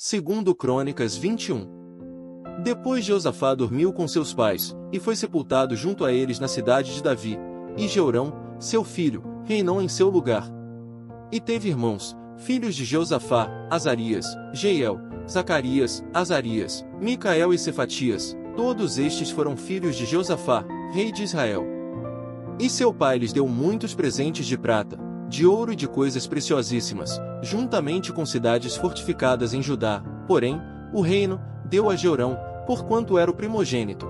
Segundo Crônicas 21. Depois Josafá dormiu com seus pais, e foi sepultado junto a eles na cidade de Davi, e Jeorão, seu filho, reinou em seu lugar. E teve irmãos, filhos de Josafá, Azarias, Jeiel, Zacarias, Azarias, Micael e Cefatias, todos estes foram filhos de Josafá, rei de Israel. E seu pai lhes deu muitos presentes de prata, de ouro e de coisas preciosíssimas, juntamente com cidades fortificadas em Judá, porém, o reino deu a Jeorão, porquanto era o primogênito.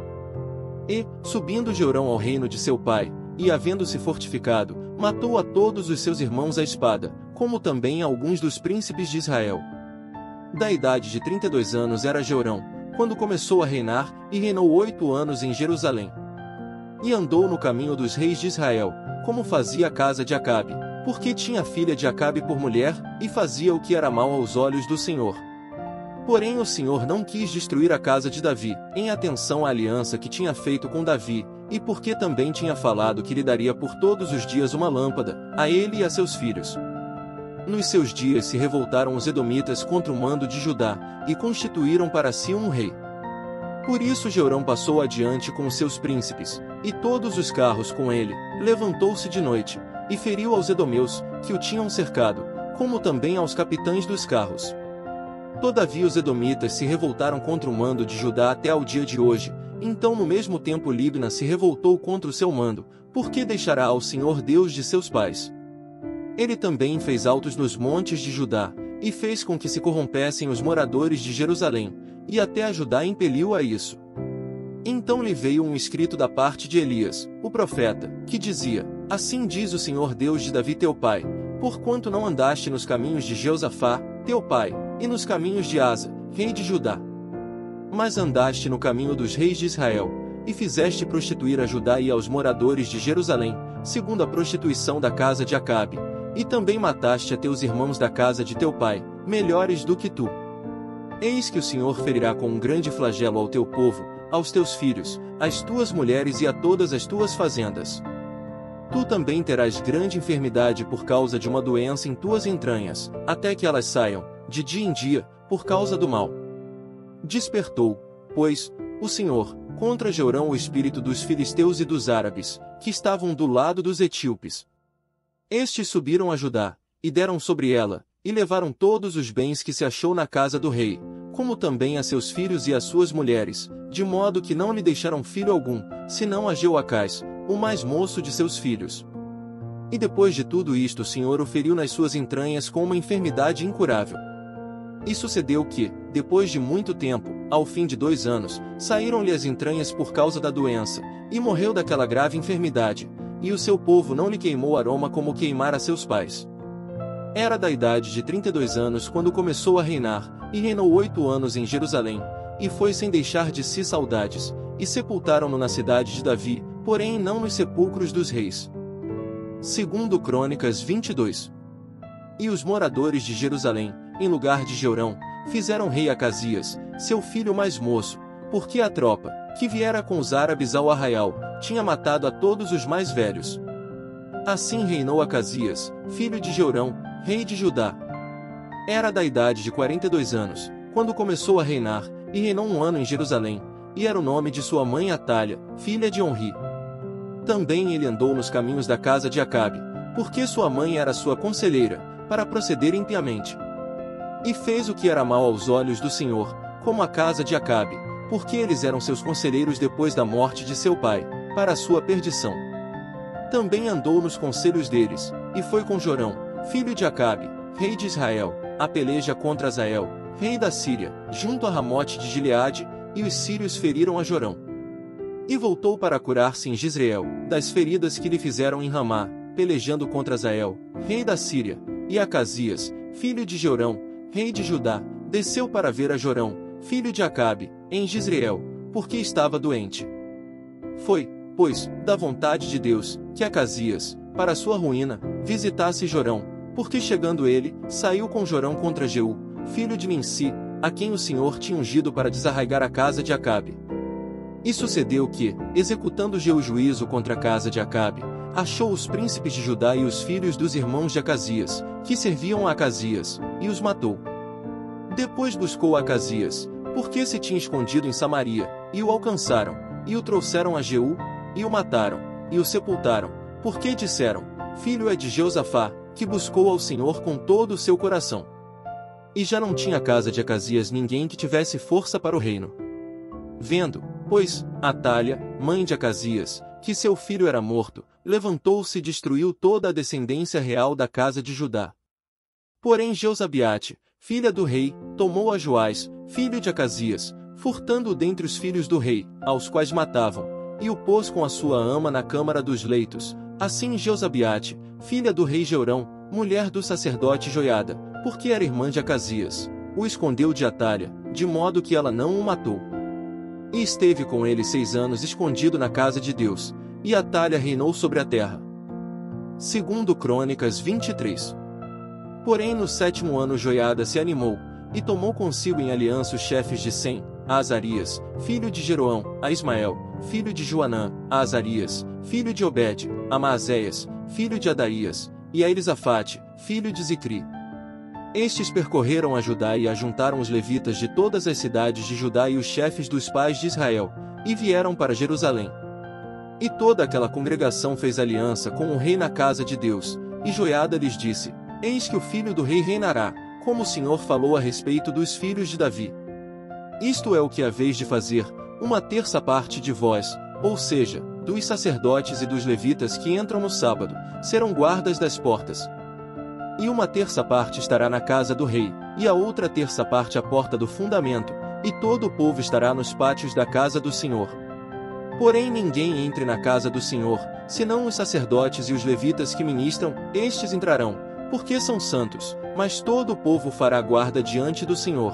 E, subindo Jeorão ao reino de seu pai, e havendo-se fortificado, matou a todos os seus irmãos à espada, como também a alguns dos príncipes de Israel. Da idade de 32 anos era Jeorão, quando começou a reinar, e reinou 8 anos em Jerusalém. E andou no caminho dos reis de Israel, como fazia a casa de Acabe, porque tinha filha de Acabe por mulher, e fazia o que era mal aos olhos do Senhor. Porém o Senhor não quis destruir a casa de Davi, em atenção à aliança que tinha feito com Davi, e porque também tinha falado que lhe daria por todos os dias uma lâmpada, a ele e a seus filhos. Nos seus dias se revoltaram os edomitas contra o mando de Judá, e constituíram para si um rei. Por isso Jeorão passou adiante com os seus príncipes, e todos os carros com ele, levantou-se de noite, e feriu aos edomeus, que o tinham cercado, como também aos capitães dos carros. Todavia os edomitas se revoltaram contra o mando de Judá até ao dia de hoje, então no mesmo tempo Libna se revoltou contra o seu mando, porque deixará ao Senhor Deus de seus pais. Ele também fez altos nos montes de Judá, e fez com que se corrompessem os moradores de Jerusalém, e até a Judá impeliu a isso. Então lhe veio um escrito da parte de Elias, o profeta, que dizia: Assim diz o Senhor Deus de Davi teu pai, porquanto não andaste nos caminhos de Josafá, teu pai, e nos caminhos de Asa, rei de Judá. Mas andaste no caminho dos reis de Israel, e fizeste prostituir a Judá e aos moradores de Jerusalém, segundo a prostituição da casa de Acabe, e também mataste a teus irmãos da casa de teu pai, melhores do que tu. Eis que o Senhor ferirá com um grande flagelo ao teu povo, aos teus filhos, às tuas mulheres e a todas as tuas fazendas. Tu também terás grande enfermidade por causa de uma doença em tuas entranhas, até que elas saiam, de dia em dia, por causa do mal. Despertou, pois, o Senhor, contra Jeorão o espírito dos filisteus e dos árabes, que estavam do lado dos etíopes. Estes subiram a Judá, e deram sobre ela, e levaram todos os bens que se achou na casa do rei, como também a seus filhos e a suas mulheres, de modo que não lhe deixaram filho algum, senão a Jeoacás, o mais moço de seus filhos. E depois de tudo isto o Senhor o feriu nas suas entranhas com uma enfermidade incurável. E sucedeu que, depois de muito tempo, ao fim de 2 anos, saíram-lhe as entranhas por causa da doença, e morreu daquela grave enfermidade, e o seu povo não lhe queimou aroma como queimara seus pais. Era da idade de 32 anos quando começou a reinar, e reinou 8 anos em Jerusalém, e foi sem deixar de si saudades, e sepultaram-no na cidade de Davi, porém não nos sepulcros dos reis. Segundo Crônicas 22. E os moradores de Jerusalém, em lugar de Jeorão, fizeram rei Acasias, seu filho mais moço, porque a tropa, que viera com os árabes ao arraial, tinha matado a todos os mais velhos. Assim reinou Acasias, filho de Jeorão, rei de Judá. Era da idade de 42 anos, quando começou a reinar, e reinou 1 ano em Jerusalém, e era o nome de sua mãe Atália, filha de Onri. Também ele andou nos caminhos da casa de Acabe, porque sua mãe era sua conselheira, para proceder impiamente. E fez o que era mal aos olhos do Senhor, como a casa de Acabe, porque eles eram seus conselheiros depois da morte de seu pai, para a sua perdição. Também andou nos conselhos deles, e foi com Jorão, filho de Acabe, rei de Israel, a peleja contra Azael, rei da Síria, junto a Ramote de Gileade, e os sírios feriram a Jorão. E voltou para curar-se em Jezreel, das feridas que lhe fizeram em Ramá, pelejando contra Azael, rei da Síria, e Acasias, filho de Jorão, rei de Judá, desceu para ver a Jorão, filho de Acabe, em Jezreel, porque estava doente. Foi, pois, da vontade de Deus, que Acasias, para sua ruína, visitasse Jorão, porque chegando ele, saiu com Jorão contra Jeú, filho de Nimsi, a quem o Senhor tinha ungido para desarraigar a casa de Acabe. E sucedeu que, executando Jeú juízo contra a casa de Acabe, achou os príncipes de Judá e os filhos dos irmãos de Acasias, que serviam a Acasias, e os matou. Depois buscou Acasias, porque se tinha escondido em Samaria, e o alcançaram, e o trouxeram a Jeú, e o mataram, e o sepultaram, porque disseram: filho é de Jeosafá, que buscou ao Senhor com todo o seu coração. E já não tinha casa de Acasias ninguém que tivesse força para o reino. Vendo, pois, Atália, mãe de Acasias, que seu filho era morto, levantou-se e destruiu toda a descendência real da casa de Judá. Porém Jeozabeate, filha do rei, tomou a Joás, filho de Acasias, furtando-o dentre os filhos do rei, aos quais matavam, e o pôs com a sua ama na câmara dos leitos. Assim Jeozabeate, filha do rei Jeorão, mulher do sacerdote Joiada, porque era irmã de Acasias, o escondeu de Atália, de modo que ela não o matou. E esteve com ele 6 anos escondido na casa de Deus, e Atália reinou sobre a terra. Segundo Crônicas 23. Porém no 7º ano Joiada se animou, e tomou consigo em aliança os chefes de Sem, a Azarias, filho de Jeroão, a Ismael, filho de Joanã, a Azarias, filho de Obed, a Maazéias, filho de Adaías, e a Elisafate, filho de Zicri. Estes percorreram a Judá e ajuntaram os levitas de todas as cidades de Judá e os chefes dos pais de Israel, e vieram para Jerusalém. E toda aquela congregação fez aliança com o rei na casa de Deus, e Joiada lhes disse: eis que o filho do rei reinará, como o Senhor falou a respeito dos filhos de Davi. Isto é o que haveis de fazer: 1/3 parte de vós, ou seja, dos sacerdotes e dos levitas que entram no sábado, serão guardas das portas. E 1/3 parte estará na casa do rei, e a outra 1/3 parte à porta do fundamento, e todo o povo estará nos pátios da casa do Senhor. Porém ninguém entre na casa do Senhor, senão os sacerdotes e os levitas que ministram, estes entrarão, porque são santos, mas todo o povo fará guarda diante do Senhor.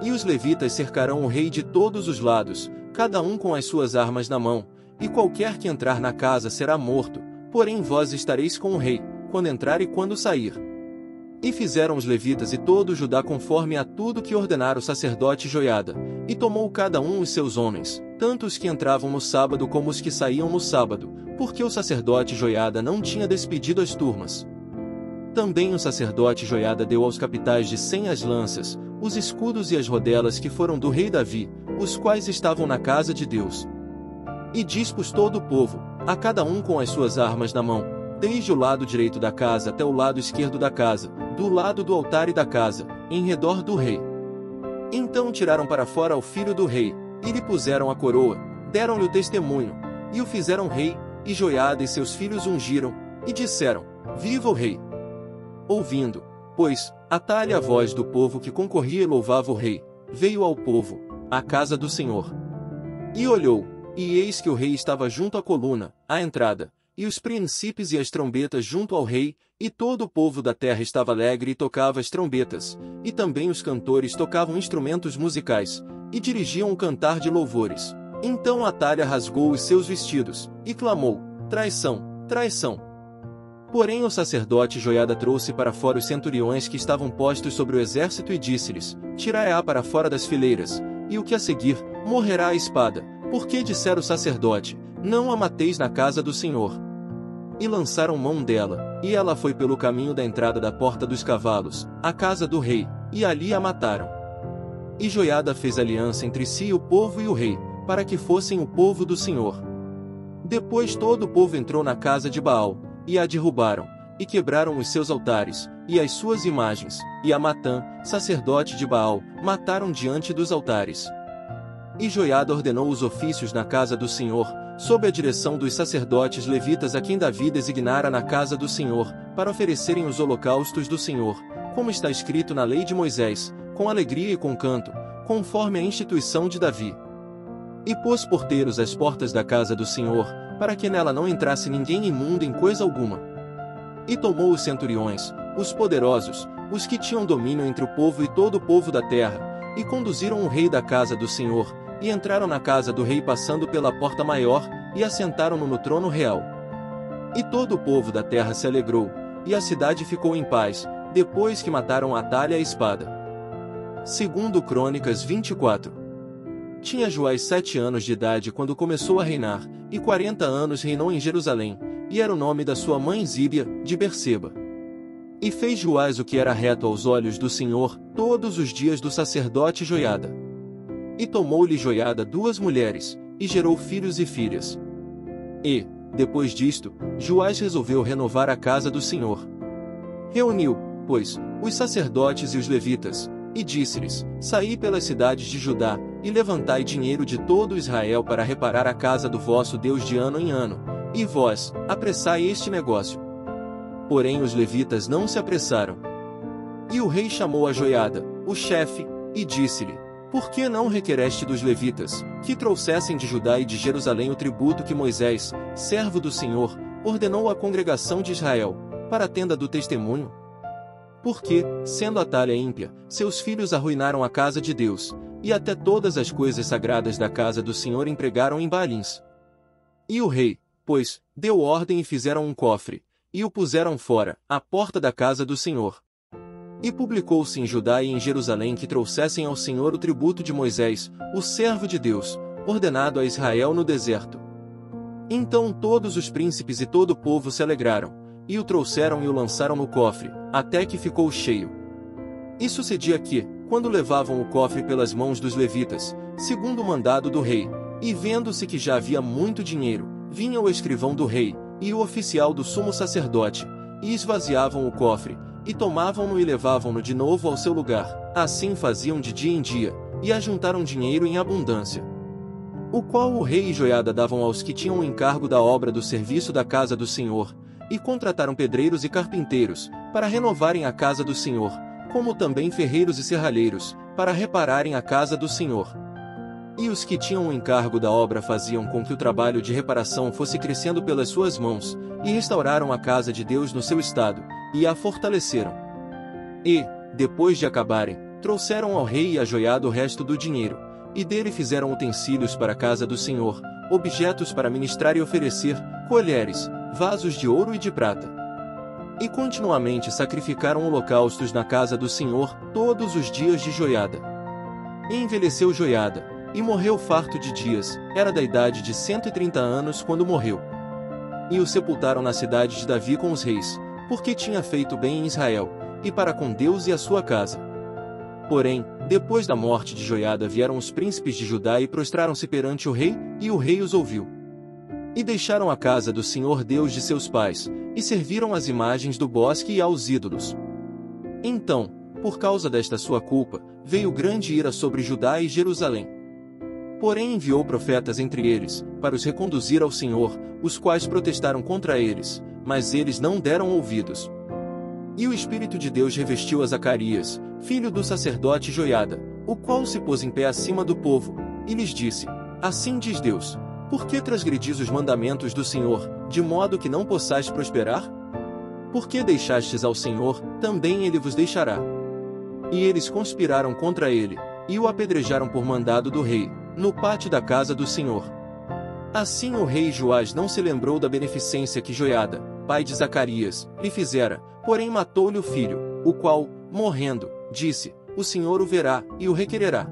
E os levitas cercarão o rei de todos os lados, cada um com as suas armas na mão, e qualquer que entrar na casa será morto, porém vós estareis com o rei, quando entrar e quando sair. E fizeram os levitas e todo Judá conforme a tudo que ordenara o sacerdote Joiada, e tomou cada um os seus homens, tanto os que entravam no sábado como os que saíam no sábado, porque o sacerdote Joiada não tinha despedido as turmas. Também o sacerdote Joiada deu aos capitais de Sem as lanças, os escudos e as rodelas que foram do rei Davi, os quais estavam na casa de Deus. E dispôs todo o povo, a cada um com as suas armas na mão, desde o lado direito da casa até o lado esquerdo da casa, do lado do altar e da casa, em redor do rei. Então tiraram para fora o filho do rei, e lhe puseram a coroa, deram-lhe o testemunho, e o fizeram rei, e Joiada e seus filhos ungiram, e disseram: viva o rei! Ouvindo, pois, Atália a voz do povo que concorria e louvava o rei, veio ao povo, à casa do Senhor. E olhou, e eis que o rei estava junto à coluna, à entrada, e os príncipes e as trombetas junto ao rei, e todo o povo da terra estava alegre e tocava as trombetas, e também os cantores tocavam instrumentos musicais, e dirigiam um cantar de louvores. Então Atália rasgou os seus vestidos, e clamou: traição, traição! Porém o sacerdote Joiada trouxe para fora os centuriões que estavam postos sobre o exército e disse-lhes: tirai-a para fora das fileiras, e o que a seguir, morrerá a espada, porque dissera o sacerdote: não a mateis na casa do Senhor. E lançaram mão dela, e ela foi pelo caminho da entrada da porta dos cavalos, à casa do rei, e ali a mataram. E Joiada fez aliança entre si o povo e o rei, para que fossem o povo do Senhor. Depois todo o povo entrou na casa de Baal, e a derrubaram, e quebraram os seus altares, e as suas imagens, e a Matã, sacerdote de Baal, mataram diante dos altares. E Joiada ordenou os ofícios na casa do Senhor, sob a direção dos sacerdotes levitas a quem Davi designara na casa do Senhor, para oferecerem os holocaustos do Senhor, como está escrito na lei de Moisés, com alegria e com canto, conforme a instituição de Davi. E pôs porteiros às portas da casa do Senhor, para que nela não entrasse ninguém imundo em coisa alguma. E tomou os centuriões, os poderosos, os que tinham domínio entre o povo e todo o povo da terra, e conduziram o rei da casa do Senhor, e entraram na casa do rei passando pela porta maior, e assentaram-no no trono real. E todo o povo da terra se alegrou, e a cidade ficou em paz, depois que mataram Atália à espada. Segundo Crônicas 24. Tinha Joás 7 anos de idade quando começou a reinar, e 40 anos reinou em Jerusalém, e era o nome da sua mãe Zíbia, de Berseba. E fez Joás o que era reto aos olhos do Senhor, todos os dias do sacerdote Joiada. E tomou-lhe Joiada 2 mulheres, e gerou filhos e filhas. E, depois disto, Joás resolveu renovar a casa do Senhor. Reuniu, pois, os sacerdotes e os levitas, e disse-lhes: Saí pelas cidades de Judá, e levantai dinheiro de todo Israel para reparar a casa do vosso Deus de ano em ano, e vós, apressai este negócio. Porém os levitas não se apressaram. E o rei chamou a Joiada, o chefe, e disse-lhe: Por que não requereste dos levitas, que trouxessem de Judá e de Jerusalém o tributo que Moisés, servo do Senhor, ordenou à congregação de Israel, para a tenda do testemunho? Porque, sendo a talha ímpia, seus filhos arruinaram a casa de Deus, e até todas as coisas sagradas da casa do Senhor empregaram em Baalins. E o rei, pois, deu ordem e fizeram um cofre, e o puseram fora, à porta da casa do Senhor. E publicou-se em Judá e em Jerusalém que trouxessem ao Senhor o tributo de Moisés, o servo de Deus, ordenado a Israel no deserto. Então todos os príncipes e todo o povo se alegraram, e o trouxeram e o lançaram no cofre, até que ficou cheio. E sucedia que, quando levavam o cofre pelas mãos dos levitas, segundo o mandado do rei, e vendo-se que já havia muito dinheiro, vinha o escrivão do rei, e o oficial do sumo sacerdote, e esvaziavam o cofre, e tomavam-no e levavam-no de novo ao seu lugar. Assim faziam de dia em dia, e ajuntaram dinheiro em abundância, o qual o rei e Joiada davam aos que tinham o encargo da obra do serviço da casa do Senhor, e contrataram pedreiros e carpinteiros, para renovarem a casa do Senhor, como também ferreiros e serralheiros, para repararem a casa do Senhor. E os que tinham o encargo da obra faziam com que o trabalho de reparação fosse crescendo pelas suas mãos, e restauraram a casa de Deus no seu estado, e a fortaleceram. E, depois de acabarem, trouxeram ao rei e a Joiada o resto do dinheiro, e dele fizeram utensílios para a casa do Senhor, objetos para ministrar e oferecer, colheres, vasos de ouro e de prata. E continuamente sacrificaram holocaustos na casa do Senhor, todos os dias de Joiada. E envelheceu Joiada, e morreu farto de dias, era da idade de 130 anos quando morreu. E o sepultaram na cidade de Davi com os reis, porque tinha feito bem em Israel, e para com Deus e a sua casa. Porém, depois da morte de Joiada vieram os príncipes de Judá e prostraram-se perante o rei, e o rei os ouviu. E deixaram a casa do Senhor Deus de seus pais, e serviram às imagens do bosque e aos ídolos. Então, por causa desta sua culpa, veio grande ira sobre Judá e Jerusalém. Porém enviou profetas entre eles, para os reconduzir ao Senhor, os quais protestaram contra eles, mas eles não deram ouvidos. E o Espírito de Deus revestiu a Zacarias, filho do sacerdote Joiada, o qual se pôs em pé acima do povo, e lhes disse: Assim diz Deus, por que transgredis os mandamentos do Senhor, de modo que não possais prosperar? Porque deixastes ao Senhor, também ele vos deixará. E eles conspiraram contra ele, e o apedrejaram por mandado do rei, no pátio da casa do Senhor. Assim o rei Joás não se lembrou da beneficência que Joiada, pai de Zacarias, lhe fizera, porém matou-lhe o filho, o qual, morrendo, disse: O Senhor o verá, e o requererá.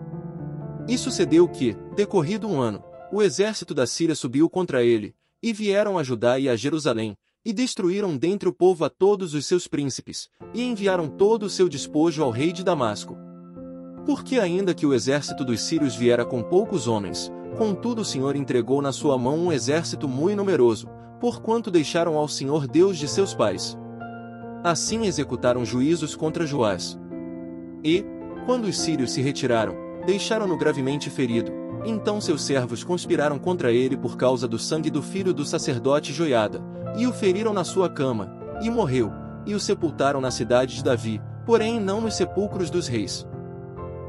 E sucedeu que, decorrido um ano, o exército da Síria subiu contra ele, e vieram a Judá e a Jerusalém, e destruíram dentre o povo a todos os seus príncipes, e enviaram todo o seu despojo ao rei de Damasco. Porque ainda que o exército dos sírios viera com poucos homens, contudo o Senhor entregou na sua mão um exército muito numeroso, porquanto deixaram ao Senhor Deus de seus pais. Assim executaram juízos contra Joás. E, quando os sírios se retiraram, deixaram-no gravemente ferido. Então seus servos conspiraram contra ele por causa do sangue do filho do sacerdote Joiada, e o feriram na sua cama, e morreu, e o sepultaram na cidade de Davi, porém não nos sepulcros dos reis.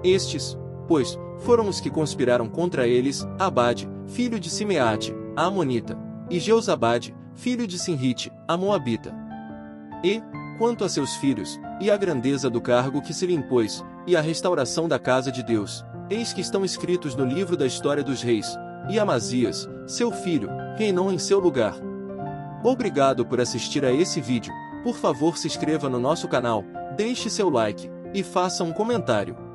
Estes, pois, foram os que conspiraram contra eles: Abade, filho de Simeate, a Amonita, e Jeozabade, filho de Sinrite, a Moabita. E, quanto a seus filhos, e a grandeza do cargo que se lhe impôs, e a restauração da casa de Deus, eis que estão escritos no livro da história dos reis, e Amazias, seu filho, reinou em seu lugar. Obrigado por assistir a esse vídeo. Por favor, se inscreva no nosso canal, deixe seu like, e faça um comentário.